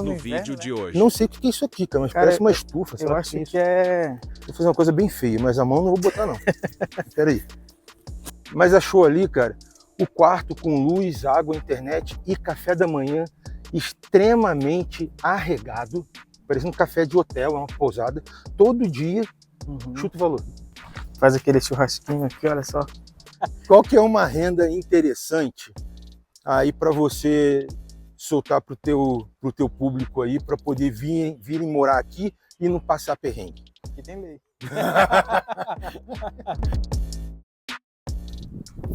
no vídeo de hoje. Não sei o que é isso aqui, cara, mas parece uma estufa. Eu acho que Vou fazer uma coisa bem feia, mas a mão não vou botar não. Pera aí. Mas achou ali, cara, o quarto com luz, água, internet e café da manhã extremamente arregado, parecendo um café de hotel, é uma pousada, todo dia. Chuta o valor. Faz aquele churrasquinho aqui, olha só. Qual que é uma renda interessante aí para você soltar pro teu público aí, para poder virem morar aqui e não passar perrengue? Aqui tem lei.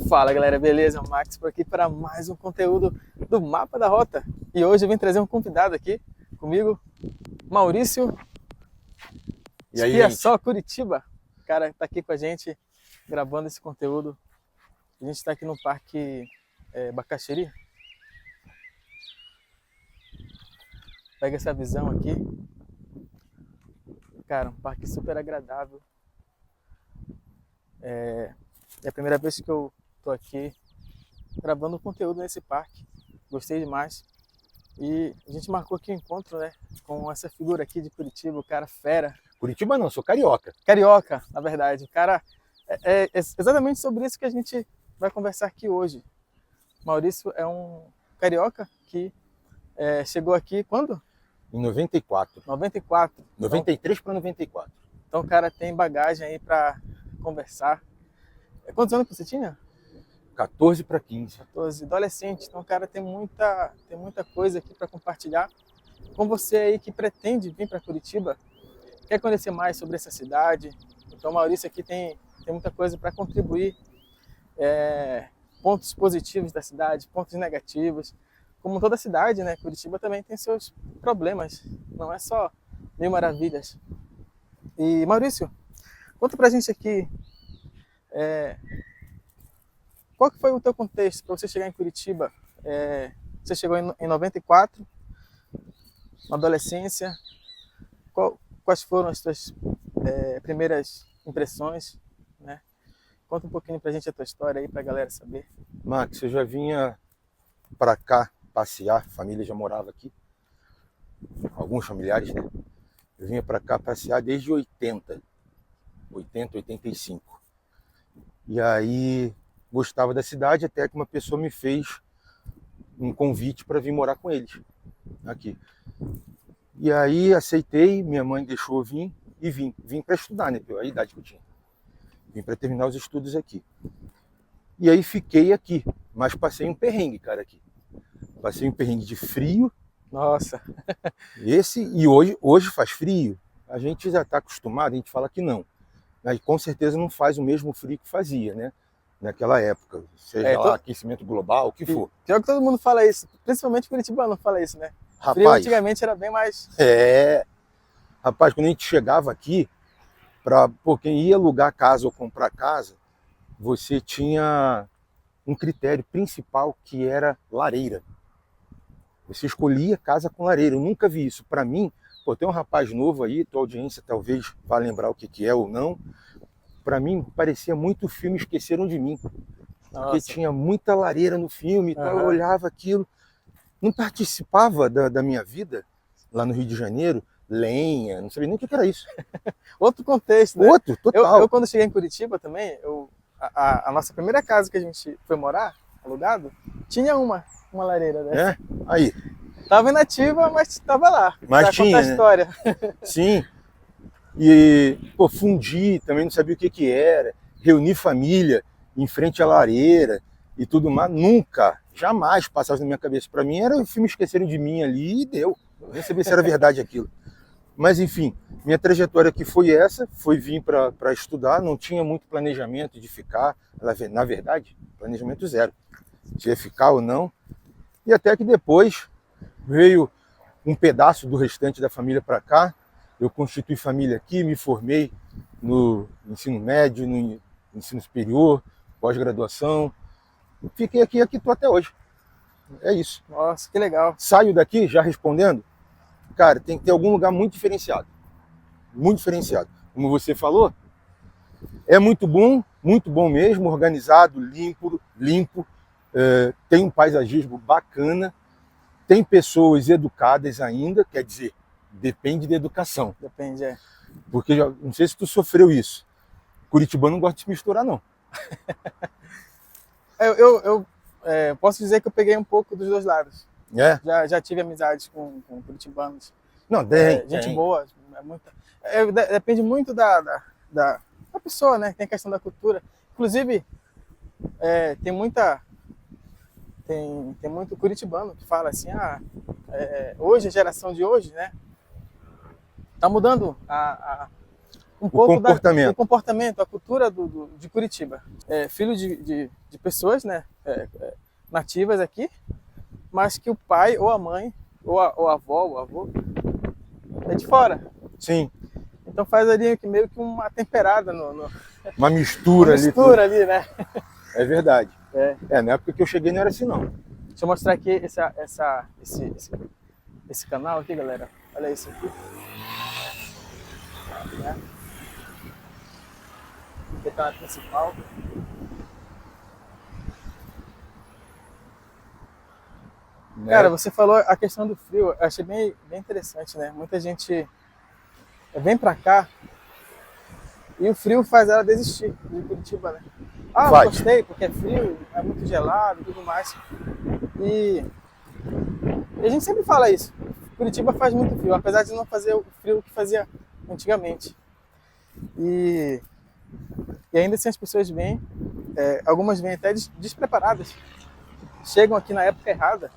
Fala galera, beleza? Max por aqui para mais um conteúdo do Mapa da Rota. E hoje eu vim trazer um convidado aqui comigo, Maurício. E aí, Espia Só Curitiba. O cara tá aqui com a gente gravando esse conteúdo. A gente está aqui no Parque Bacaxiri. Pega essa visão aqui. Cara, um parque super agradável. É a primeira vez que eu tô aqui gravando conteúdo nesse parque. Gostei demais. E a gente marcou aqui um encontro, né, com essa figura aqui de Curitiba, o cara fera. Curitiba não, sou carioca. Carioca, na verdade. O cara é exatamente sobre isso que a gente vai conversar aqui hoje. Maurício é um carioca que chegou aqui quando? Em 94. 94. 93 para 94. Então o cara tem bagagem aí para conversar. Quantos anos você tinha? 14 para 15. 14, adolescente. Então o cara tem muita coisa aqui para compartilhar com você aí que pretende vir para Curitiba, quer conhecer mais sobre essa cidade. Então o Maurício aqui tem muita coisa para contribuir, pontos positivos da cidade, pontos negativos. Como toda cidade, né? Curitiba também tem seus problemas, não é só mil maravilhas. E Maurício, conta pra gente aqui, qual que foi o teu contexto para você chegar em Curitiba? Você chegou em 94, na adolescência. Quais foram as tuas primeiras impressões, né? Conta um pouquinho pra gente a tua história aí, pra galera saber. Max, eu já vinha para cá passear, a família já morava aqui, alguns familiares, né? Eu vinha para cá passear desde 80, 85. E aí gostava da cidade, até que uma pessoa me fez um convite para vir morar com eles aqui. E aí aceitei, minha mãe deixou eu vir e vim para estudar, né? Pela idade que eu tinha. Vim para terminar os estudos aqui. E aí fiquei aqui, mas passei um perrengue, cara, aqui. Passei um perrengue de frio. Nossa! E hoje faz frio. A gente já está acostumado, a gente fala que não. Mas com certeza não faz o mesmo frio que fazia, né? Naquela época. Seja lá, aquecimento global, o que for. Pior que todo mundo fala isso, principalmente curitibano fala isso, né? Rapaz, frio antigamente era bem mais... Rapaz, quando a gente chegava aqui, quem ia alugar casa ou comprar casa, você tinha um critério principal que era lareira. Você escolhia casa com lareira. Eu nunca vi isso. Para mim, tem um rapaz novo aí, tua audiência talvez vá lembrar o que é ou não. Para mim, parecia muito filme Esqueceram de Mim. Nossa. Porque tinha muita lareira no filme, então eu olhava aquilo. Não participava da minha vida lá no Rio de Janeiro, lenha, não sabia nem o que era isso. Outro contexto, né? Outro, total. Eu quando cheguei em Curitiba também, a nossa primeira casa que a gente foi morar, alugado, tinha uma lareira dessa. Aí. Tava inativa, mas tava lá. Mas tinha, a história. Sim. E, fundi, também não sabia o que era. Reuni família em frente à lareira e tudo mais. Nunca, jamais passava na minha cabeça. Para mim era o filme Esqueceram de Mim ali e deu. Eu nem sabia se era verdade aquilo. Mas enfim, minha trajetória aqui foi essa, foi vir para estudar, não tinha muito planejamento de ficar, na verdade, planejamento zero, se ia ficar ou não. E até que depois veio um pedaço do restante da família para cá, eu constituí família aqui, me formei no ensino médio, no ensino superior, pós-graduação, fiquei aqui estou até hoje. É isso. Nossa, que legal. Saio daqui, já respondendo, cara, tem que ter algum lugar muito diferenciado. Muito diferenciado. Como você falou, é muito bom mesmo, organizado, limpo, tem um paisagismo bacana, Tem pessoas educadas ainda, quer dizer, depende da educação. Depende, é. Porque não sei se tu sofreu isso. Curitibano não gosta de se misturar, não. Eu posso dizer que eu peguei um pouco dos dois lados. É? Já tive amizades com curitibanos. Não, tem. Gente tem. boa, depende muito da pessoa, né? Tem a questão da cultura. Inclusive, tem muito curitibano que fala assim, hoje, a geração de hoje, né? Tá mudando um pouco comportamento. do comportamento, a cultura de Curitiba. Filho de pessoas, né? Nativas aqui, mas que o pai ou a mãe, ou a avó, o avô, é de fora. Sim. Então faz ali meio que uma temperada uma mistura ali. Mistura ali, né? É verdade. Na época que eu cheguei não era assim, não. Deixa eu mostrar aqui esse canal aqui, galera. Olha isso aqui. Aqui tá a principal. Cara, você falou a questão do frio, eu achei bem interessante, né? Muita gente vem pra cá e o frio faz ela desistir de Curitiba, né? Não gostei porque é frio, é muito gelado e tudo mais. E a gente sempre fala isso. Curitiba faz muito frio, apesar de não fazer o frio que fazia antigamente. E ainda assim as pessoas vêm, algumas vêm até despreparadas. Chegam aqui na época errada.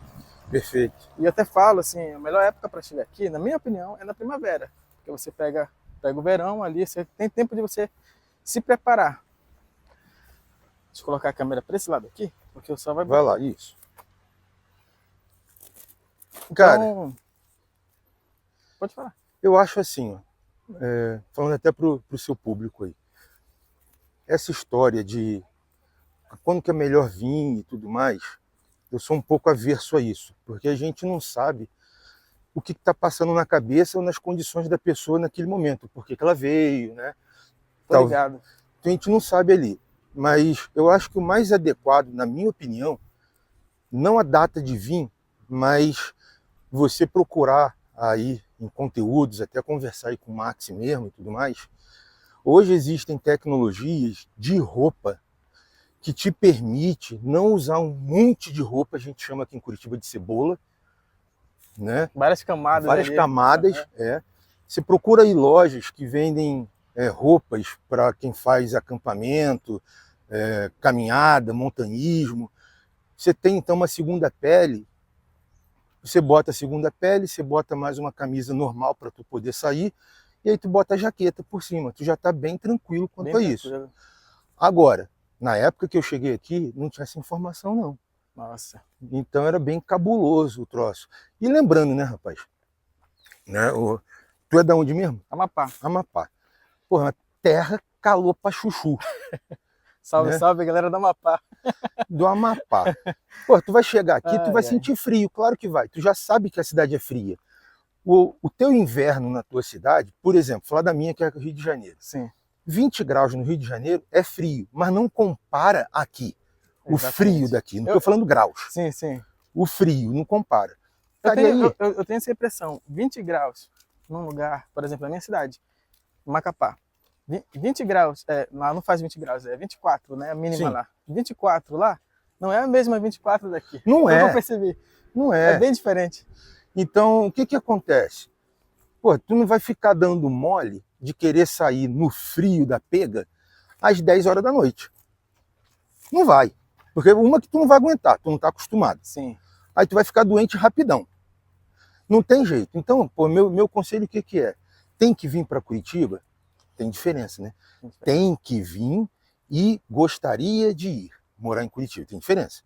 Perfeito. E eu até falo assim, a melhor época para chegar aqui, na minha opinião, é na primavera. Porque você pega o verão ali, você tem tempo de você se preparar. Deixa eu colocar a câmera para esse lado aqui, porque o sol vai... Vai lá, isso. Então, cara, pode falar. Eu acho assim, ó, falando até pro seu público aí, essa história de quando que é melhor vir e tudo mais, eu sou um pouco averso a isso, porque a gente não sabe o que está passando na cabeça ou nas condições da pessoa naquele momento, por que ela veio, né? Tô ligado. A gente não sabe ali, mas eu acho que o mais adequado, na minha opinião, não a data de vir, mas você procurar aí em conteúdos, até conversar aí com o Max mesmo e tudo mais. Hoje existem tecnologias de roupa que te permite não usar um monte de roupa, a gente chama aqui em Curitiba de cebola, né? Várias camadas. Várias camadas, Você procura aí lojas que vendem roupas para quem faz acampamento, caminhada, montanhismo. Você tem então uma segunda pele. Você bota a segunda pele, você bota mais uma camisa normal para tu poder sair, e aí tu bota a jaqueta por cima. Tu já está bem tranquilo quanto a isso. Agora, na época que eu cheguei aqui, não tinha essa informação, não. Nossa. Então era bem cabuloso o troço. E lembrando, né, rapaz? Né, tu é da onde mesmo? Amapá. Amapá. Porra, terra calor pra chuchu. Salve, né? Salve, galera do Amapá. Do Amapá. Pô, tu vai chegar aqui, tu vai sentir frio, claro que vai. Tu já sabe que a cidade é fria. O teu inverno na tua cidade, por exemplo, falar da minha, que é o Rio de Janeiro. Sim. 20 graus no Rio de Janeiro é frio, mas não compara aqui. O frio daqui, não estou falando graus. Sim, sim. O frio, não compara. Eu tenho essa impressão, 20 graus num lugar, por exemplo, na minha cidade, Macapá. 20 graus, lá não faz 20 graus, é 24, né? A mínima lá. 24 lá não é a mesma 24 daqui. Não é. Eu percebi. Não é. É bem diferente. Então, o que acontece? Pô, tu não vai ficar dando mole de querer sair no frio da pega às 10 horas da noite. Não vai. Porque uma que tu não vai aguentar, tu não tá acostumado. Sim. Aí tu vai ficar doente rapidão. Não tem jeito. Então, pô, meu conselho o que é? Tem que vir para Curitiba? Tem diferença, né? Tem que vir e gostaria de ir morar em Curitiba. Tem diferença.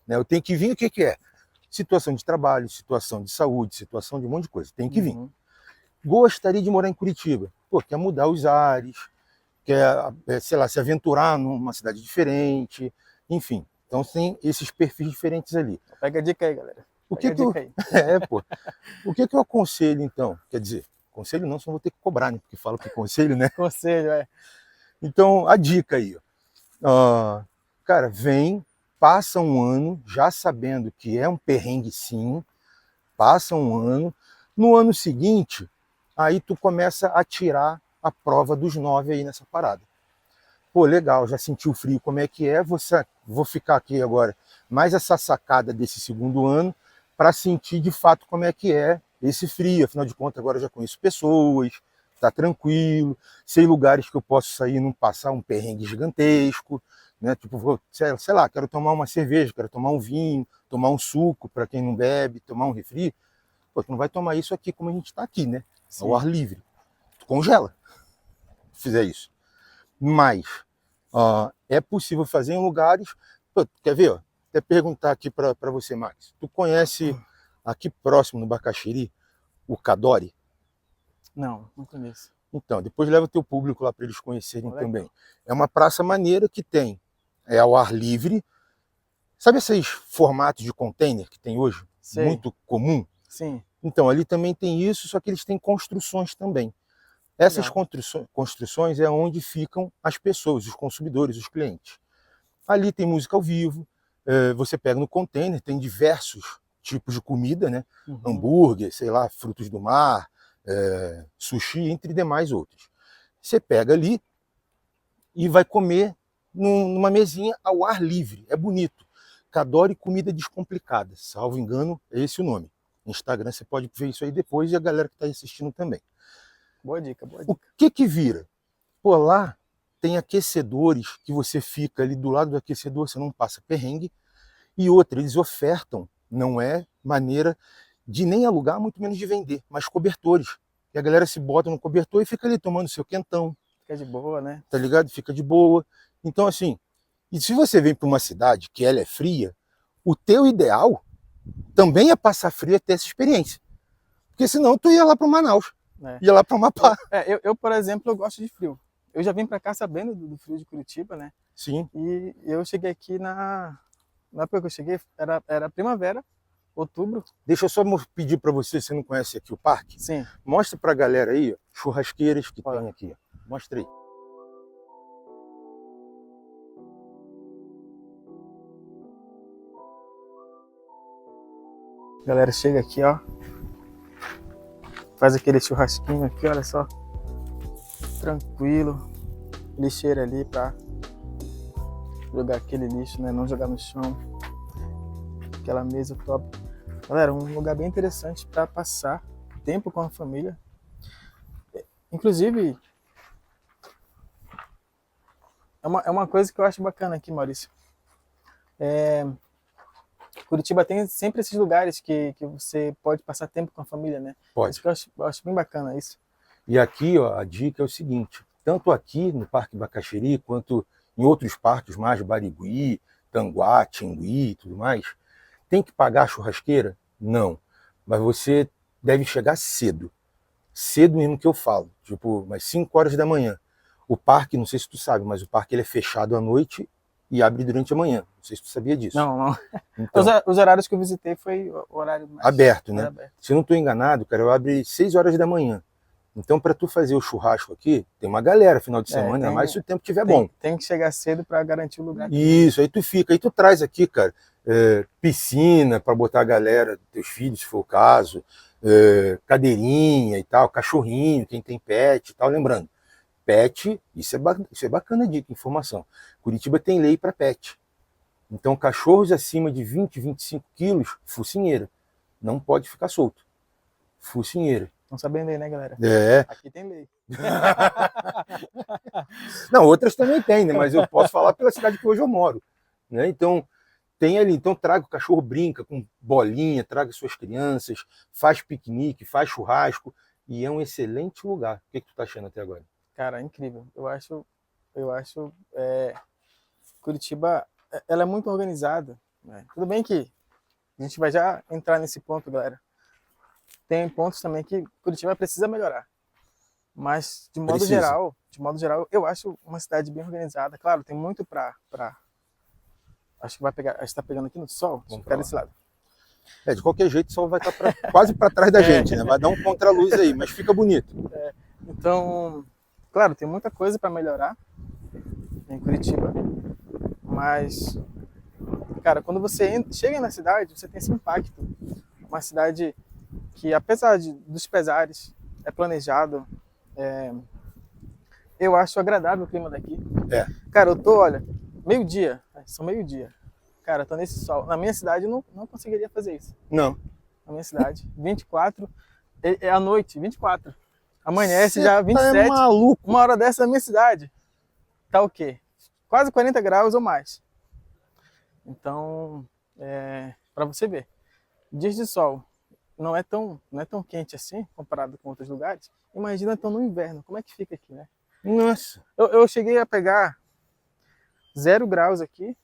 Né? Eu tenho que vir, o que é? Situação de trabalho, situação de saúde, situação de um monte de coisa. Tem que vir. Gostaria de morar em Curitiba. Pô, quer mudar os ares, quer, sei lá, se aventurar numa cidade diferente, enfim. Então tem esses perfis diferentes ali. Pega a dica aí, galera. O que eu aconselho, então? Quer dizer, conselho não, só vou ter que cobrar, né? Porque fala que conselho, né? Conselho, Então, a dica aí, ó. Cara, vem, passa um ano já sabendo que é um perrengue sim, Passa um ano, no ano seguinte, aí tu começa a tirar a prova dos 9 aí nessa parada. Pô, legal, já senti o frio, como é que é, vou ficar aqui agora mais essa sacada desse segundo ano para sentir de fato como é que é esse frio. Afinal de contas, agora eu já conheço pessoas, tá tranquilo, sei lugares que eu posso sair e não passar um perrengue gigantesco, né? Tipo, sei lá, quero tomar uma cerveja, quero tomar um vinho, tomar um suco para quem não bebe, tomar um refri. Pô, tu não vai tomar isso aqui como a gente está aqui, né? Sim. Ao ar livre. Tu congela se fizer isso. Mas é possível fazer em lugares... Pô, quer ver? Ó? Até perguntar aqui para você, Max. Tu conhece aqui próximo no Bacaxiri o Cadore? Não conheço. Então, depois leva o teu público lá para eles conhecerem Legal. também. É uma praça maneira que tem ao ar livre. Sabe esses formatos de container que tem hoje? Sei. Muito comum? Sim. Então, ali também tem isso, só que eles têm construções também. Essas construções é onde ficam as pessoas, os consumidores, os clientes. Ali tem música ao vivo, você pega no container, tem diversos tipos de comida, né? Hambúrguer, sei lá, frutos do mar, sushi, entre demais outros. Você pega ali e vai comer numa mesinha ao ar livre, é bonito. Cadore Comida Descomplicada, salvo engano, é esse o nome. No Instagram você pode ver isso aí depois e a galera que está assistindo também. Boa dica, boa dica. O que vira? Pô, lá tem aquecedores que você fica ali do lado do aquecedor, você não passa perrengue. E outra, eles ofertam, não é maneira de nem alugar, muito menos de vender, mas cobertores. E a galera se bota no cobertor e fica ali tomando seu quentão. Fica de boa, né? Tá ligado? Fica de boa. Então, assim, e se você vem para uma cidade que ela é fria, o teu ideal também é passar frio e ter essa experiência. Porque senão tu ia lá para Manaus. Ia lá para o Amapá. Eu, por exemplo, eu gosto de frio. Eu já vim para cá sabendo do frio de Curitiba, né? Sim. E eu cheguei aqui na época que eu cheguei, era primavera, outubro. Deixa eu só pedir para você, você não conhece aqui o parque? Sim. Mostra para a galera aí, ó, churrasqueiras que tem aqui. Ó. Mostra aí. A galera chega aqui, ó. Faz aquele churrasquinho aqui, olha só. Tranquilo. Lixeira ali pra jogar aquele lixo, né? Não jogar no chão. Aquela mesa top. Galera, um lugar bem interessante pra passar tempo com a família. Inclusive, é uma coisa que eu acho bacana aqui, Maurício. Curitiba tem sempre esses lugares que você pode passar tempo com a família, né? Pode. Isso que eu acho bem bacana isso. E aqui, ó, a dica é o seguinte, tanto aqui no Parque Bacaxiri, quanto em outros parques mais, Barigui, Tanguá, Tingui e tudo mais, tem que pagar a churrasqueira? Não. Mas você deve chegar cedo. Cedo mesmo que eu falo, tipo, umas 5 horas da manhã. O parque, não sei se tu sabe, mas o parque ele é fechado à noite e abre durante a manhã. Não sei se tu sabia disso. Não. Então, os horários que eu visitei foi o horário mais aberto, né? aberto. Se eu não estou enganado, cara, eu abro 6 horas da manhã. Então, para tu fazer o churrasco aqui, tem uma galera final de semana, ainda mais se o tempo estiver bom. Tem que chegar cedo para garantir o lugar. Isso, aí tu fica, aí tu traz aqui, cara, piscina para botar a galera, teus filhos, se for o caso, cadeirinha e tal, cachorrinho, quem tem pet e tal. Lembrando, pet, isso é bacana, dica, informação. Curitiba tem lei para pet. Então, cachorros acima de 20, 25 quilos, focinheira. Não pode ficar solto. Focinheira. Não sabendo aí, né, galera? Aqui tem lei. Não, outras também tem, né? Mas eu posso falar pela cidade que hoje eu moro. Né? Então, tem ali. Então, traga o cachorro, brinca com bolinha, traga suas crianças, faz piquenique, faz churrasco. E é um excelente lugar. O que tu tá achando até agora? Cara, é incrível. Eu acho Curitiba, ela é muito organizada. Né? Tudo bem que a gente vai já entrar nesse ponto, galera. Tem pontos também que Curitiba precisa melhorar. Mas, de modo geral, eu acho uma cidade bem organizada. Claro, tem muito pra... Acho que vai pegar... A gente tá pegando aqui no sol. Vamos ficar desse lado. De qualquer jeito, o sol vai estar quase para trás da gente, né? Vai dar um contra-luz aí, mas fica bonito. Então, claro, tem muita coisa para melhorar em Curitiba. Mas, cara, quando você chega na cidade, você tem esse impacto. Uma cidade que apesar dos pesares, é planejado. Eu acho agradável o clima daqui. É. Cara, eu tô, olha, meio-dia, são meio-dia. Cara, eu tô nesse sol. Na minha cidade eu não conseguiria fazer isso. Não. Na minha cidade, 24, é à noite, 24. Amanhece Cê já 27. Tá maluco. Uma hora dessa na minha cidade. Tá o quê? Quase 40 graus ou mais. Então, para você ver, dias de sol não é tão quente assim, comparado com outros lugares. Imagina então no inverno, como é que fica aqui, né? Nossa. Eu cheguei a pegar 0 graus aqui,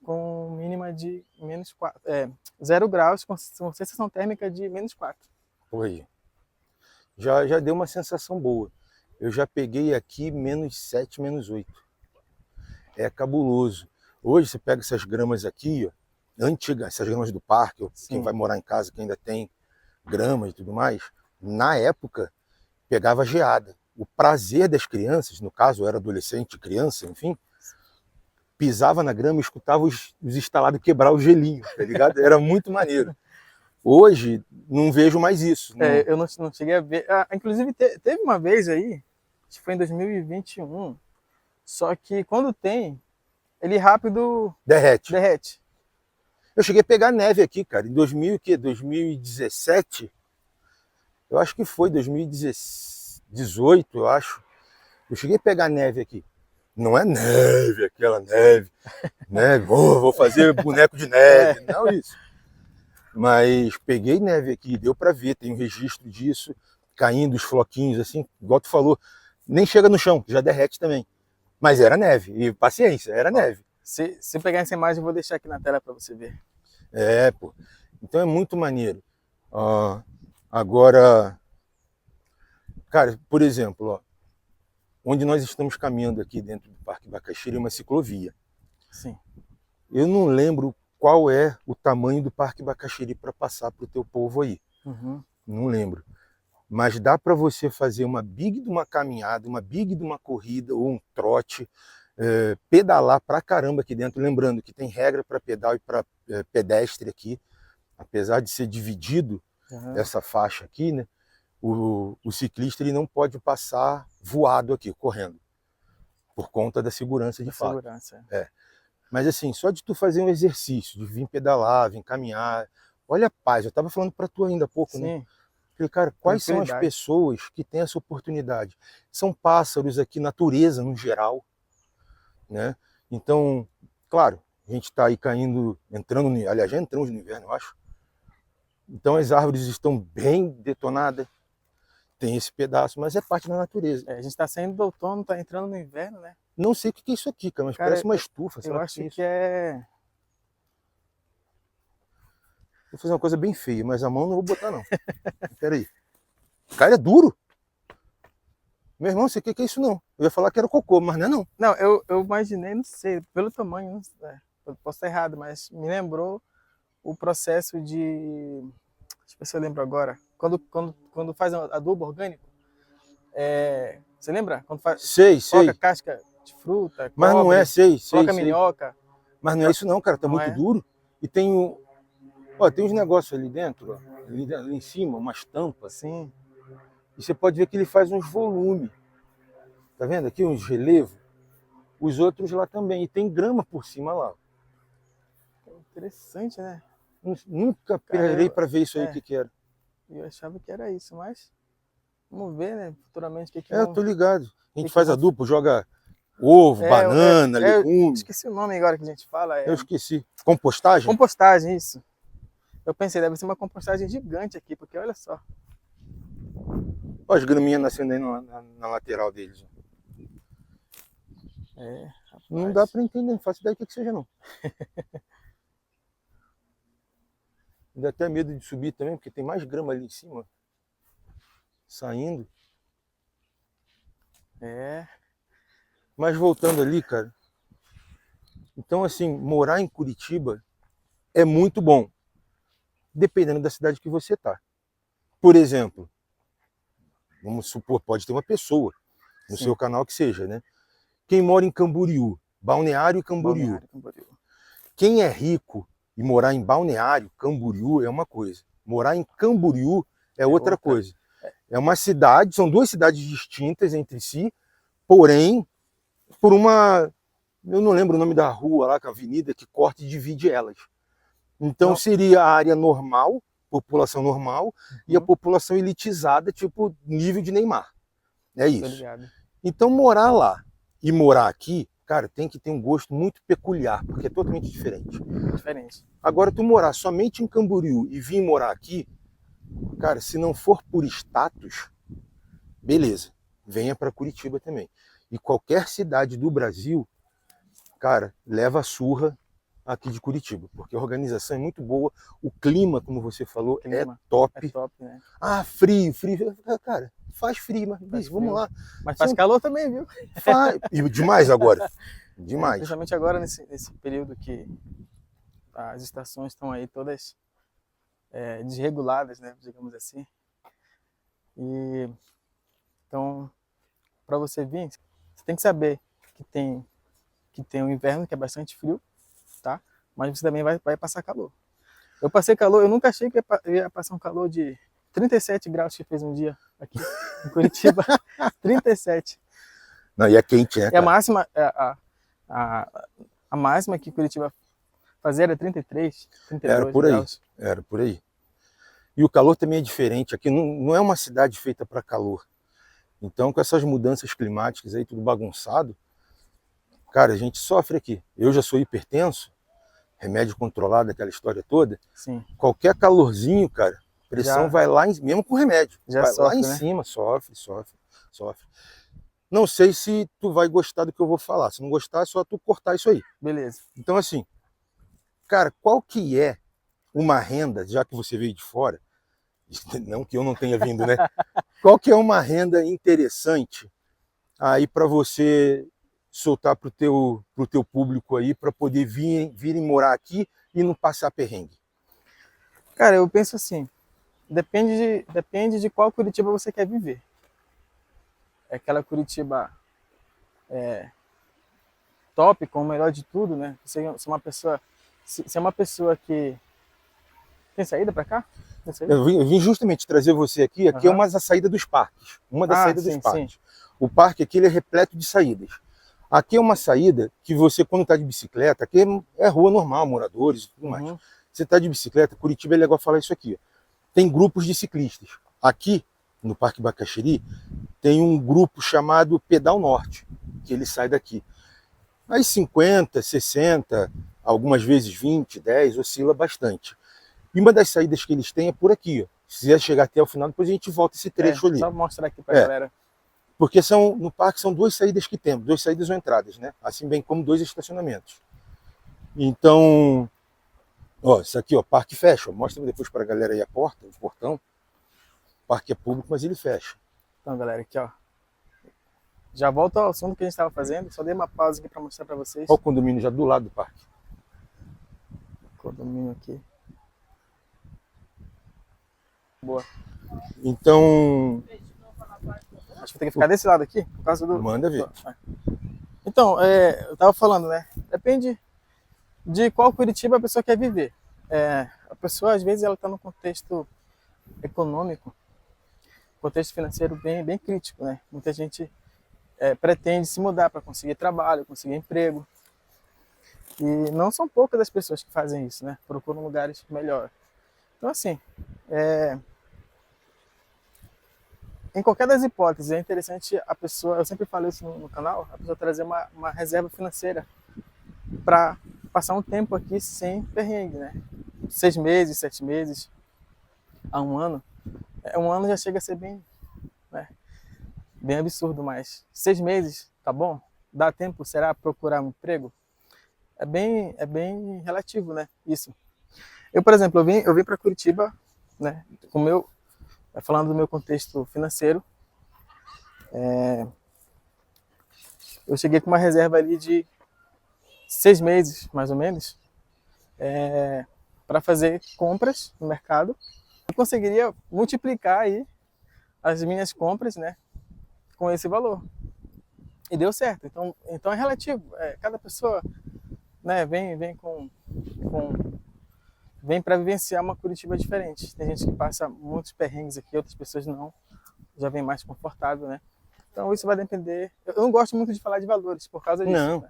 com mínima de menos 4. 0 graus com sensação térmica de menos 4. Oi. Já deu uma sensação boa. Eu já peguei aqui menos 7, menos 8. É cabuloso. Hoje você pega essas gramas aqui, ó, antigas, essas gramas do parque, ou quem vai morar em casa que ainda tem grama e tudo mais, na época pegava geada. O prazer das crianças, no caso eu era adolescente, criança, enfim, pisava na grama e escutava os instalados quebrar o gelinho, tá ligado? Era muito maneiro. Hoje não vejo mais isso. Não... Eu não cheguei a ver. Inclusive teve uma vez aí, acho que foi em 2021, só que quando tem, ele rápido derrete. Eu cheguei a pegar neve aqui, cara, em 2017, eu acho que foi 2018, eu acho. Eu cheguei a pegar neve aqui. Não é neve, aquela neve, neve, vou fazer boneco de neve, não isso. Mas peguei neve aqui, deu para ver, tem um registro disso, caindo os floquinhos assim, igual tu falou, nem chega no chão, já derrete também. Mas era neve, e paciência, era neve. Se pegar essa imagem, eu vou deixar aqui na tela para você ver. Pô. Então é muito maneiro. Agora, cara, por exemplo, ó, onde nós estamos caminhando aqui dentro do Parque Bacaxiri é uma ciclovia. Sim. Eu não lembro qual é o tamanho do Parque Bacaxiri para passar para o teu povo aí. Uhum. Não lembro. Mas dá para você fazer uma big de uma caminhada, uma big de uma corrida ou um trote, pedalar pra caramba aqui dentro. Lembrando que tem regra para pedal e para pedestre aqui. Apesar de ser dividido essa faixa aqui, né? O ciclista ele não pode passar voado aqui, correndo, por conta da segurança de fato. Mas assim, só de tu fazer um exercício, de vir pedalar, vir caminhar, olha a paz. Eu estava falando para tu ainda há pouco, né? Falei, cara, quais são as pessoas que têm essa oportunidade? São pássaros aqui, natureza no geral, né? Então, claro, a gente está aí caindo, aliás, já entramos no inverno, eu acho. Então as árvores estão bem detonadas, tem esse pedaço, mas é parte da natureza. A gente está saindo do outono, está entrando no inverno, né? Não sei o que é isso aqui, cara, mas parece uma estufa. Eu acho que é... Vou fazer uma coisa bem feia, mas a mão não vou botar não. Espera aí. Cara, é duro. Meu irmão, você quer que é isso não? Eu ia falar que era cocô, mas não é não. Não, eu imaginei, não sei, pelo tamanho, eu posso estar errado, mas me lembrou o processo de... Deixa eu ver se eu lembro agora. Quando faz adubo orgânico, você lembra? Quando faz, sei. Coloca casca de fruta, mas cobre, não é, sei. Coloca minhoca. Mas não é isso não, cara, tá muito duro. E tem tem uns negócios ali dentro, ó, ali em cima, umas tampas. Sim. E você pode ver que ele faz uns volumes. Tá vendo aqui, uns relevos? Os outros lá também. E tem grama por cima lá. Interessante, né? Nunca parei para ver isso aí, o que era. Eu achava que era isso, mas vamos ver, né? Futuramente o que eu tô ligado. A gente faz adubo, joga ovo, banana, legume. Esqueci o nome agora que a gente fala. Eu esqueci. Compostagem? Compostagem, isso. Eu pensei, deve ser uma compostagem gigante aqui, porque olha só. Olha as graminhas nascendo aí na lateral deles. Não dá para entender, não faço ideia do que seja não. Dá até medo de subir também, porque tem mais grama ali em cima. Saindo. Mas voltando ali, cara. Então, assim, morar em Curitiba é muito bom. Dependendo da cidade que você tá. Por exemplo, vamos supor, pode ter uma pessoa no seu canal que seja, né? Quem mora em Camboriú, Balneário Camboriú. Quem é rico e morar em Balneário Camboriú é uma coisa. Morar em Camboriú é outra coisa. É uma cidade, são duas cidades distintas entre si, porém, por uma... Eu não lembro o nome da rua lá, que é a avenida que corta e divide elas. Então Não. seria a área normal, população normal, e a população elitizada, tipo nível de Neymar. É Tô isso. ligado. Então morar lá e morar aqui, cara, tem que ter um gosto muito peculiar, porque é totalmente diferente. Diferente. Agora, tu morar somente em Camboriú e vir morar aqui, cara, se não for por status, beleza, venha para Curitiba também. E qualquer cidade do Brasil, cara, leva a surra aqui de Curitiba, porque a organização é muito boa, o clima, como você falou, é top. É top, né? Ah, frio. Cara, faz frio, mas bicho, vamos frio. lá. Mas faz calor também, viu? E demais agora. Demais. Principalmente agora, nesse período que as estações estão aí todas desreguladas, né? Digamos assim. E então, para você vir, você tem que saber que tem o inverno, que é bastante frio, tá? Mas você também vai passar calor. Eu passei calor, eu nunca achei que eu ia passar um calor de 37 graus que fez um dia aqui em Curitiba. 37. Não, e é quente, né, E cara? a máxima, a máxima que Curitiba fazia era 33, 32 Era por aí, graus. era por aí. E o calor também é diferente. Aqui não é uma cidade feita para calor. Então, com essas mudanças climáticas aí, tudo bagunçado, cara, a gente sofre aqui. Eu já sou hipertenso, remédio controlado, aquela história toda. Sim. Qualquer calorzinho, cara, pressão vai lá, mesmo com remédio. Vai sofre, lá em né? cima, sofre. Não sei se tu vai gostar do que eu vou falar. Se não gostar, é só tu cortar isso aí. Beleza. Então, assim, cara, qual que é uma renda, já que você veio de fora, não que eu não tenha vindo, né? Qual que é uma renda interessante aí para você soltar pro teu público aí, para poder virem morar aqui e não passar perrengue? Cara, eu penso assim, depende de qual Curitiba você quer viver. É aquela Curitiba top, com o melhor de tudo, né? Se é uma pessoa que tem saída para cá? Eu vim justamente trazer você aqui. Aqui é uma da saída dos parques. Uma das saídas dos parques. Sim. O parque aqui ele é repleto de saídas. Aqui é uma saída que você, quando está de bicicleta, aqui é rua normal, moradores e tudo mais. Você está de bicicleta, Curitiba é legal falar isso aqui. Tem grupos de ciclistas. Aqui, no Parque Bacaxiri, tem um grupo chamado Pedal Norte, que ele sai daqui. Aí 50, 60, algumas vezes 20, 10, oscila bastante. E uma das saídas que eles têm é por aqui. Ó. Se quiser chegar até o final, depois a gente volta esse trecho ali. Só mostrar aqui para a galera. Porque no parque são duas saídas que temos, duas saídas ou entradas, né? Assim bem como dois estacionamentos. Então, ó, isso aqui, ó, parque fecha. Mostra depois para a galera aí a porta, o portão. O parque é público, mas ele fecha. Então, galera, aqui, ó. Já volto ao assunto que a gente estava fazendo, só dei uma pausa aqui para mostrar para vocês. Olha o condomínio já do lado do parque. Condomínio aqui. Boa. Então... Acho que tem que ficar desse lado aqui, por causa do... Manda ver. Então, eu tava falando, né? Depende de qual Curitiba a pessoa quer viver. A pessoa, às vezes, ela tá num contexto econômico, contexto financeiro bem crítico, né? Muita gente pretende se mudar para conseguir trabalho, conseguir emprego. E não são poucas as pessoas que fazem isso, né? Procuram lugares melhores. Então, assim, em qualquer das hipóteses, é interessante a pessoa, eu sempre falo isso no canal, a pessoa trazer uma reserva financeira para passar um tempo aqui sem perrengue, né? 6 meses, 7 meses, a um ano. Um ano já chega a ser bem absurdo, mas 6 meses, tá bom? Dá tempo, será, procurar um emprego? É bem relativo, né? Isso. Eu, por exemplo, eu vim para Curitiba, né? Falando do meu contexto financeiro, eu cheguei com uma reserva ali de 6 meses, mais ou menos, para fazer compras no mercado. Eu conseguiria multiplicar aí as minhas compras, né, com esse valor. E deu certo. Então é relativo. Cada pessoa, né, vem com vem para vivenciar uma Curitiba diferente. Tem gente que passa muitos perrengues aqui, outras pessoas não, já vem mais confortável, né? Então isso vai depender. Eu não gosto muito de falar de valores por causa disso. Não, Né?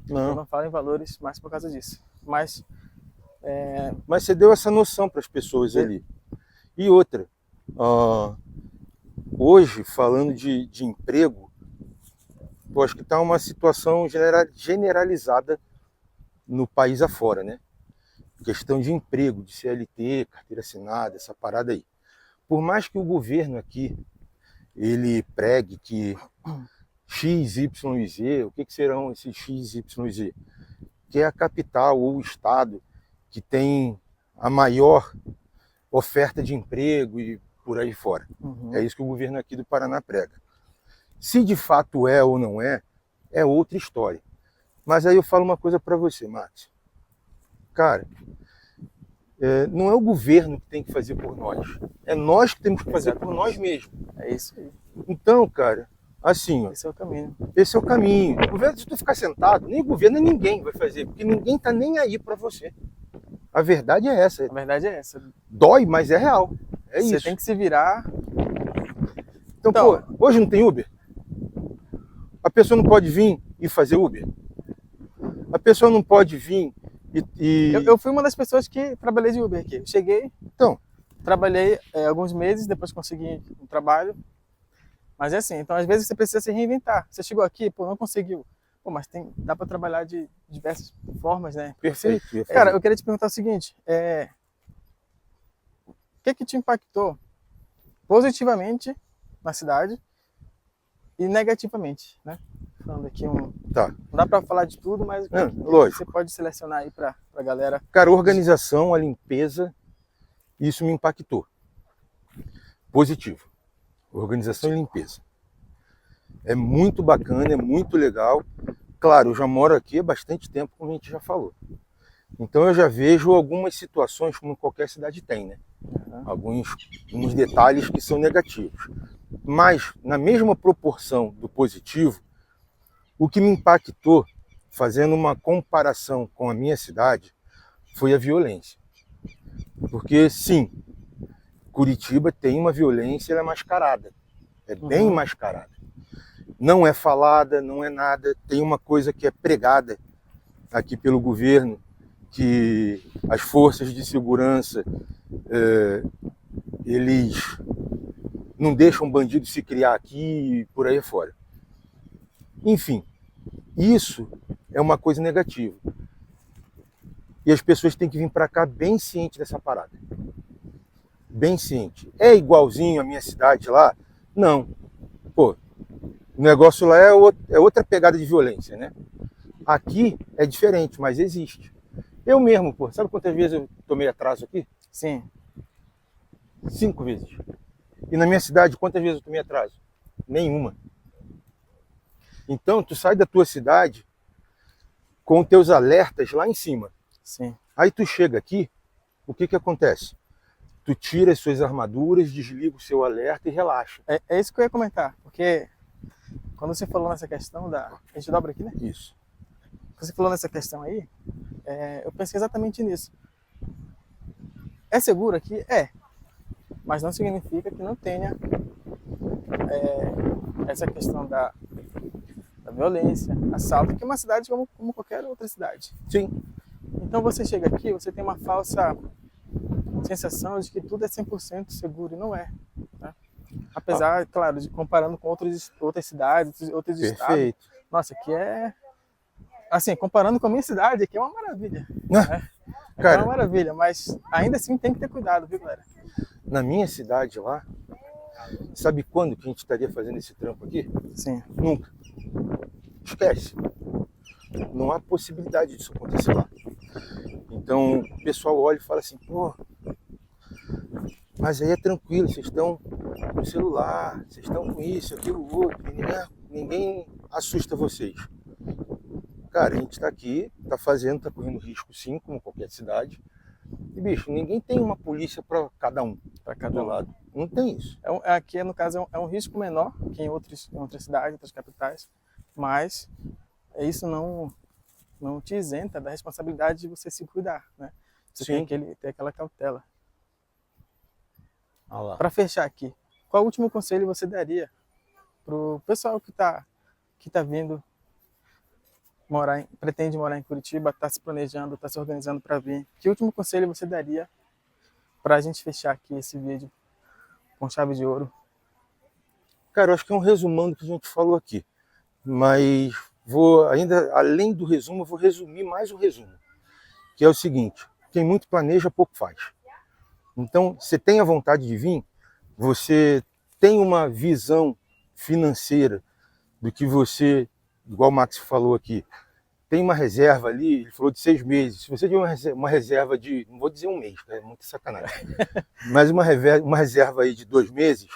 não. Eu não falo em valores mais por causa disso. Mas Mas você deu essa noção para as pessoas ali. E outra, hoje, falando de emprego, eu acho que está uma situação generalizada no país afora, né? Questão de emprego, de CLT, carteira assinada, essa parada aí. Por mais que o governo aqui, ele pregue que X, Y e Z, o que serão esses X, Y e Z? Que é a capital ou o estado que tem a maior oferta de emprego e por aí fora. É isso que o governo aqui do Paraná prega. Se de fato é ou não é outra história. Mas aí eu falo uma coisa para você, Max. Cara, não é o governo que tem que fazer por nós. É nós que temos que fazer por nós mesmos. é isso aí. Então, cara, assim, ó, Esse é o caminho. esse é o caminho. O governo, se tu ficar sentado, nem o governo, nem ninguém vai fazer, porque ninguém tá nem aí para você. A verdade é essa. A verdade é essa. Dói, mas é real. É Você isso. tem que se virar. Então, pô, hoje não tem Uber? A pessoa não pode vir e fazer Uber? A pessoa não pode vir e... Eu fui uma das pessoas que trabalhei de Uber aqui. Eu cheguei, Então, trabalhei alguns meses, depois consegui um trabalho. Mas é assim, então às vezes você precisa se reinventar. Você chegou aqui, pô, não conseguiu. Pô, mas dá para trabalhar de diversas formas, né? perfeito. Cara, eu queria te perguntar o seguinte, o que te impactou positivamente na cidade e negativamente, né? Falando aqui Tá. não dá para falar de tudo, mas lógico. você pode selecionar aí para a galera. Cara, a organização, a limpeza, isso me impactou. Positivo. Organização e limpeza. É muito bacana, é muito legal. Claro, eu já moro aqui há bastante tempo, como a gente já falou. Então eu já vejo algumas situações, como qualquer cidade tem, né? Alguns detalhes que são negativos. Mas, na mesma proporção do positivo, o que me impactou, fazendo uma comparação com a minha cidade, foi a violência. Porque, sim, Curitiba tem uma violência, ela é mascarada. É bem mascarada. Não é falada, não é nada. Tem uma coisa que é pregada aqui pelo governo, que as forças de segurança, eles não deixam bandido se criar aqui e por aí fora. Enfim, isso é uma coisa negativa. E as pessoas têm que vir para cá bem cientes dessa parada. Bem ciente. É igualzinho a minha cidade lá? Não. Pô, o negócio lá é outra pegada de violência, né? Aqui é diferente, mas existe. Eu mesmo, pô, sabe quantas vezes eu tomei atraso aqui? Sim. 5 vezes. E na minha cidade, quantas vezes eu tomei atraso? Nenhuma. Então, tu sai da tua cidade com teus alertas lá em cima. Sim. Aí tu chega aqui, o que acontece? Tu tira as suas armaduras, desliga o seu alerta e relaxa. É isso que eu ia comentar, porque quando você falou nessa questão da... A gente dobra aqui, né? Isso. Quando você falou nessa questão aí, eu pensei exatamente nisso. É seguro aqui? É. Mas não significa que não tenha essa questão da violência, assalto, que é uma cidade como qualquer outra cidade. Sim. Então você chega aqui, você tem uma falsa sensação de que tudo é 100% seguro, e não é. Né? Apesar, claro, de comparando com outras cidades, outros estados. Nossa, aqui é... Assim, comparando com a minha cidade, aqui é uma maravilha. Né? Cara, é uma maravilha, mas ainda assim tem que ter cuidado, viu, galera? Na minha cidade lá, sabe quando que a gente estaria fazendo esse trampo aqui? Sim. Nunca. Esquece. Não há possibilidade disso acontecer lá. Então o pessoal olha e fala assim, pô, mas aí é tranquilo, vocês estão com o celular, vocês estão com isso, aquilo, outro, ninguém assusta vocês. Cara, a gente está aqui, está correndo risco sim, como qualquer cidade. E bicho, ninguém tem uma polícia para cada um, para cada lado. Não tem isso. Aqui, no caso, é um risco menor que em outras cidades, outras capitais, mas isso não te isenta da responsabilidade de você se cuidar, né? Você Sim. tem aquela cautela. Ah lá. Para fechar aqui, qual o último conselho você daria pro pessoal que tá vindo pretende morar em Curitiba, está se planejando, está se organizando para vir? Que último conselho você daria para a gente fechar aqui esse vídeo com chave de ouro? Cara, eu acho que é um resumão do que a gente falou aqui. Mas vou ainda, além do resumo, eu vou resumir mais o resumo. Que é o seguinte: quem muito planeja, pouco faz. Então, você tem a vontade de vir, você tem uma visão financeira do que você, igual o Max falou aqui, tem uma reserva ali, ele falou de 6 meses. Se você tiver uma reserva de, não vou dizer um mês, é muita sacanagem, mas uma reserva aí de 2 meses,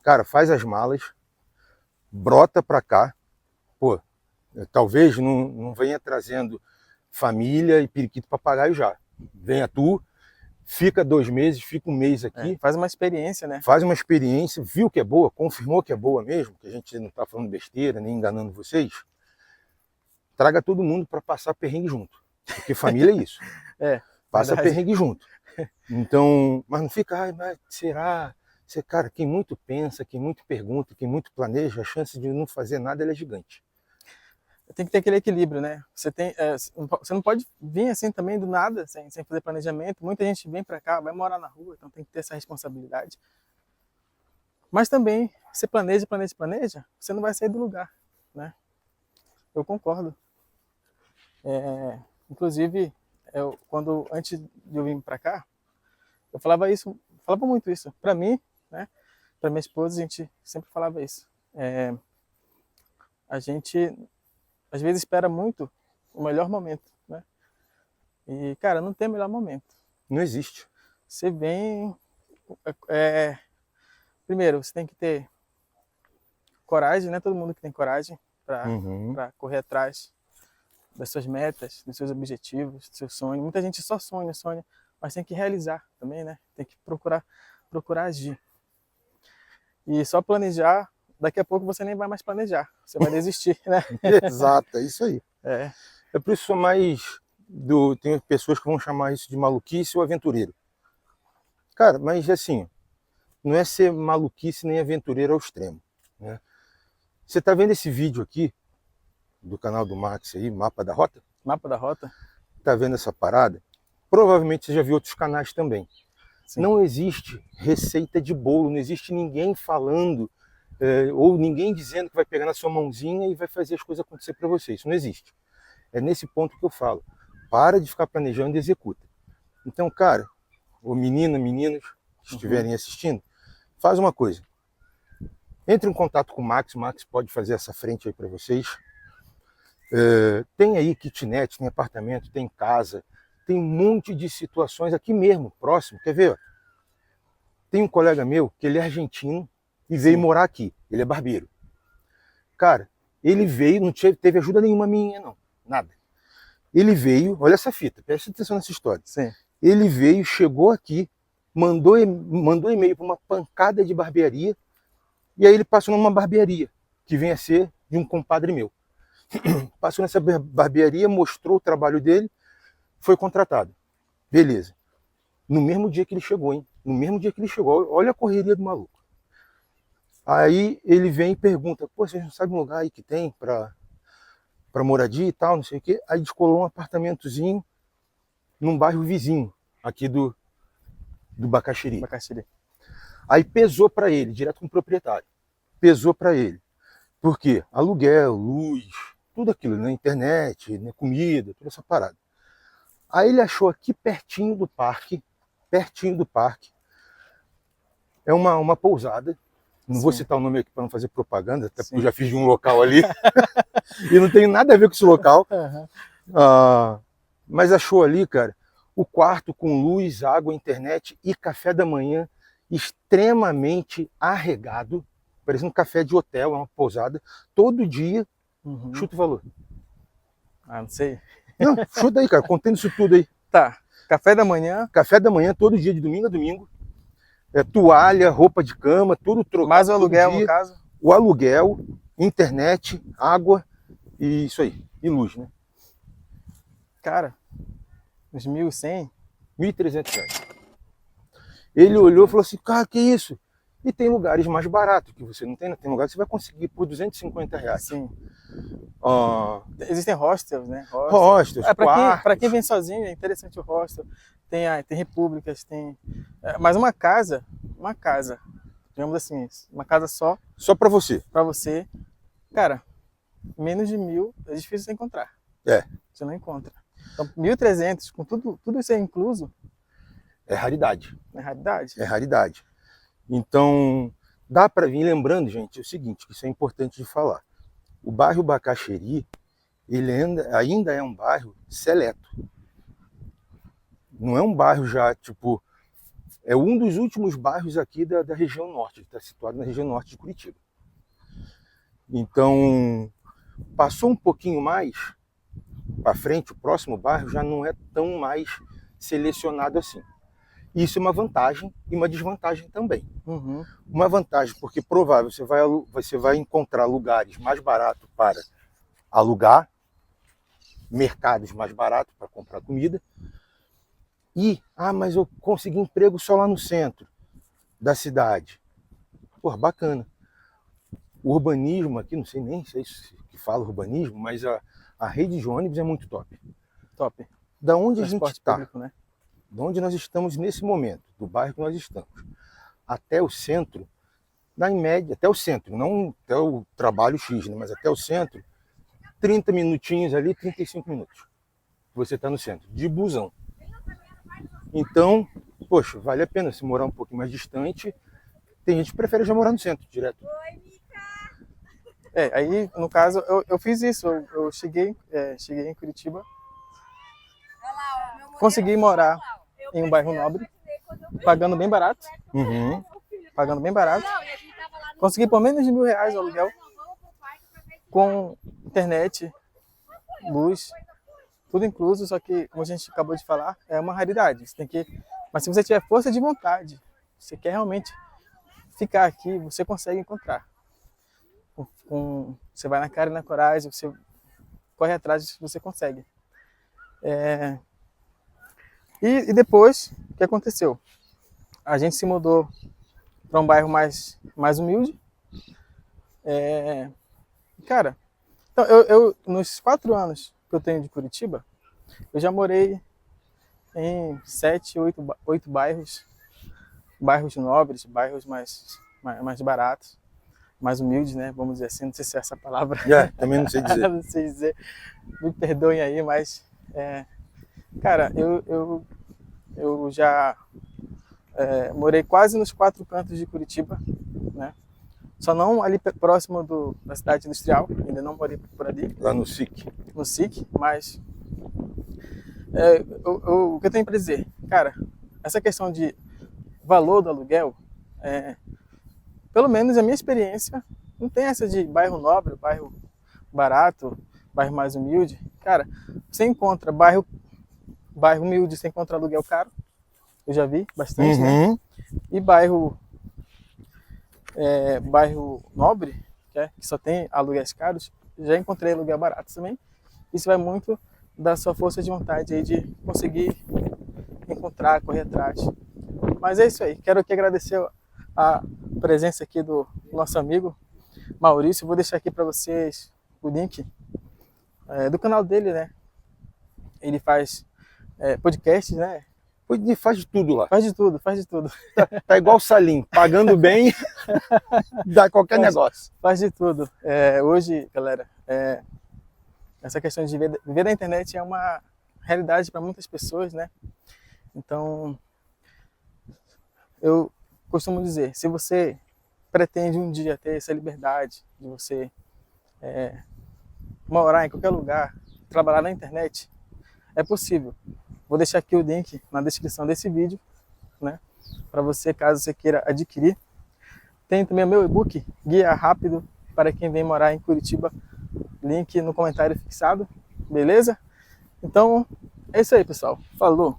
cara, faz as malas, brota pra cá, pô, talvez não venha trazendo família e periquito papagaio já. Venha tu, fica 2 meses, fica 1 mês aqui. Faz uma experiência, né? Faz uma experiência, viu que é boa, confirmou que é boa mesmo, que a gente não está falando besteira, nem enganando vocês. Traga todo mundo para passar perrengue junto. Porque família é isso. Passa verdade. perrengue junto. Então, mas não fica, ai, mas será? Cara, quem muito pensa, quem muito pergunta, quem muito planeja, a chance de não fazer nada ela é gigante. Tem que ter aquele equilíbrio, né? Você não pode vir assim também do nada, sem fazer planejamento. Muita gente vem para cá, vai morar na rua, então tem que ter essa responsabilidade. Mas também, você planeja, você não vai sair do lugar, né? Eu concordo. Inclusive, antes de eu vir para cá, eu falava muito isso. Para mim, né? Para minha esposa, a gente sempre falava isso. A gente às vezes espera muito o melhor momento, né? E, cara, não tem melhor momento. Não existe. Você vem... primeiro, você tem que ter coragem, né? Todo mundo que tem coragem para correr atrás das suas metas, dos seus objetivos, dos seus sonhos. Muita gente só sonha, mas tem que realizar também, né? Tem que procurar agir. E só planejar, daqui a pouco você nem vai mais planejar, você vai desistir, né? Exato, é isso aí. É por isso tem pessoas que vão chamar isso de maluquice ou aventureiro. Cara, mas assim, não é ser maluquice nem aventureiro ao extremo, né? Você tá vendo esse vídeo aqui do canal do Max aí, Mapa da Rota? Mapa da Rota. Tá vendo essa parada? Provavelmente você já viu outros canais também. Sim. Não existe receita de bolo, não existe ninguém falando ou ninguém dizendo que vai pegar na sua mãozinha e vai fazer as coisas acontecer para você. Isso não existe. É nesse ponto que eu falo. Para de ficar planejando e executa. Então, cara, ou meninos que estiverem assistindo, faz uma coisa. Entre em contato com o Max pode fazer essa frente aí para vocês. Tem aí kitnet, tem apartamento, tem casa, tem um monte de situações aqui mesmo, próximo. Quer ver? Tem um colega meu que ele é argentino e veio morar aqui. Ele é barbeiro. Cara, ele veio, não teve ajuda nenhuma minha, não. Nada. Ele veio, olha essa fita, presta atenção nessa história. Sim. Ele veio, chegou aqui, mandou e-mail para uma pancada de barbearia, e aí ele passou numa barbearia, que vem a ser de um compadre meu. Passou nessa barbearia, mostrou o trabalho dele, foi contratado. Beleza. No mesmo dia que ele chegou, hein? No mesmo dia que ele chegou, olha a correria do maluco. Aí ele vem e pergunta, pô, vocês não sabem um lugar aí que tem para moradia e tal, não sei o quê. Aí descolou um apartamentozinho num bairro vizinho, aqui do Bacaxiri. Aí pesou para ele, direto com o proprietário. Pesou para ele. Por quê? Aluguel, luz, tudo aquilo, né? Internet, né? Comida, toda essa parada. Aí ele achou aqui pertinho do parque, é uma pousada. Não vou citar o nome aqui para não fazer propaganda, até porque eu já fiz de um local ali. E não tem nada a ver com esse local. Mas achou ali, cara, o quarto com luz, água, internet e café da manhã extremamente arregado, parecendo um café de hotel, é uma pousada, todo dia. Chuta o valor. Não sei. Não, chuta aí, cara, contendo isso tudo aí. Tá, café da manhã, todo dia, de domingo a domingo. Toalha, roupa de cama, tudo trocado. Mais o aluguel, no caso? O aluguel, internet, água e isso aí. E luz, né? Cara, uns 1.100 R$ 1.300. Ele olhou e falou assim, cara, que isso? E tem lugares mais baratos que você não tem, né? Tem lugares que você vai conseguir por R$ 250. Sim. Ah, Existem hostels, né? hostels, quartos. Para quem vem sozinho, é interessante o hostel. Tem repúblicas, mas uma casa, digamos assim, uma casa Só para você. para você, cara, menos de 1.000 é difícil de encontrar. É. Você não encontra. Então, 1.300, com tudo isso é incluso, É raridade. é raridade. É raridade. Então, dá para vir, lembrando, gente, é o seguinte, que isso é importante de falar. O bairro Bacaxeri, ele ainda é um bairro seleto. Não é um bairro já, tipo... É um dos últimos bairros aqui da região norte, que está situado na região norte de Curitiba. Então, passou um pouquinho mais para frente, o próximo bairro já não é tão mais selecionado assim. Isso é uma vantagem e uma desvantagem também. Uhum. Uma vantagem, porque provável você vai encontrar lugares mais baratos para alugar, mercados mais baratos para comprar comida. E, mas eu consegui emprego só lá no centro da cidade. Pô, bacana. O urbanismo aqui, não sei nem se é isso que fala urbanismo, mas a rede de ônibus é muito top. Top. Da onde a gente Transporte está, público, né? de onde nós estamos nesse momento, do bairro que nós estamos, até o centro, em média, até o centro, não até o trabalho X, né, mas até o centro, 30 minutinhos ali, 35 minutos. Você está no centro, de busão. Então, poxa, vale a pena se morar um pouquinho mais distante. Tem gente que prefere já morar no centro, direto. Aí, no caso, eu fiz isso. Eu cheguei em Curitiba, consegui morar em um bairro nobre, pagando bem barato. Uhum. Pagando bem barato. Consegui por menos de R$ 1.000 o aluguel, com internet, luz, tudo incluso, só que, como a gente acabou de falar, é uma raridade. Mas se você tiver força de vontade, você quer realmente ficar aqui, você consegue encontrar. Você vai na cara e na coragem, você corre atrás, você consegue. E depois, o que aconteceu? A gente se mudou para um bairro mais humilde. Cara, então eu nos 4 anos que eu tenho de Curitiba, eu já morei em 7, 8 bairros nobres, bairros mais baratos, mais humildes, né? Vamos dizer assim, não sei se é essa palavra. Também não sei dizer. Não sei dizer, me perdoem aí, mas cara, eu já morei quase nos 4 cantos de Curitiba, né? Só não ali próximo da cidade industrial, ainda não morei por ali. Lá no SIC. No SIC, mas o que eu tenho para dizer, cara, essa questão de valor do aluguel, pelo menos a minha experiência, não tem essa de bairro nobre, bairro barato, bairro mais humilde. Cara, você encontra bairro humilde, você encontra aluguel caro, eu já vi bastante, né? E bairro nobre, que só tem aluguéis caros, já encontrei aluguel barato também. Isso vai muito da sua força de vontade aí de conseguir encontrar, correr atrás. Mas é isso aí. Quero aqui agradecer a presença aqui do nosso amigo Maurício. Vou deixar aqui para vocês o link do canal dele, né? Ele faz podcasts, né? Ele faz de tudo lá. Faz de tudo. Tá igual o Salim, pagando bem, dá qualquer negócio. Faz de tudo. Hoje, galera, essa questão de viver da internet é uma realidade para muitas pessoas, né? Então, eu costumo dizer, se você pretende um dia ter essa liberdade de você morar em qualquer lugar, trabalhar na internet, é possível. Vou deixar aqui o link na descrição desse vídeo, né? Para você, caso você queira adquirir. Tem também o meu e-book, Guia Rápido para quem vem morar em Curitiba. Link no comentário fixado, beleza? Então, é isso aí, pessoal. Falou!